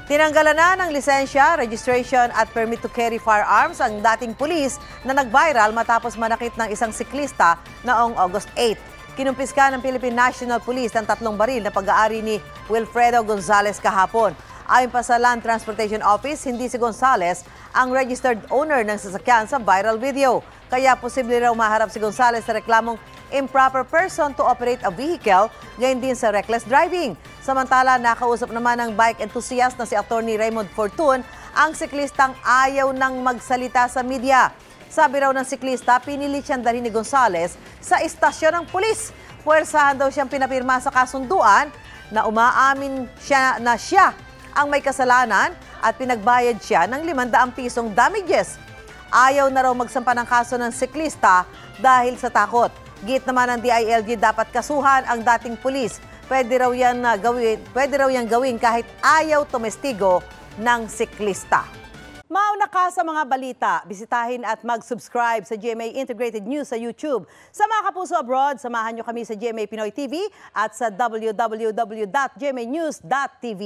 Tinanggalan na ng lisensya, registration at permit to carry firearms ang dating pulis na nag-viral matapos manakit ng isang siklista noong August 8. Kinumpiska ng Philippine National Police ang 3 baril na pag-aari ni Wilfredo Gonzalez kahapon. Ayon pa sa Land Transportation Office, hindi si Gonzalez ang registered owner ng sasakyan sa viral video. Kaya posible raw maharap si Gonzalez sa reklamong improper person to operate a vehicle, gayon din sa reckless driving. Samantala, nakausap naman ng bike enthusiast na si Attorney Raymond Fortun ang siklistang ayaw nang magsalita sa media. Sabi raw ng siklista, pinilit siyang dalhin ni Gonzalez sa istasyon ng pulis. Puwersahan daw siyang pinapirma sa kasunduan na umaamin siya na siya ang may kasalanan at pinagbayad siya ng 500 pisong damages. Ayaw na raw magsampa ng kaso ng siklista dahil sa takot. Git naman ng DILG dapat kasuhan ang dating pulis. Pwede raw yang gawin kahit ayaw tumestigo ng siklista. Mauna ka sa mga balita. Bisitahin at mag-subscribe sa GMA Integrated News sa YouTube. Sa mga kapuso abroad, samahan nyo kami sa GMA Pinoy TV at sa www.gmanews.tv.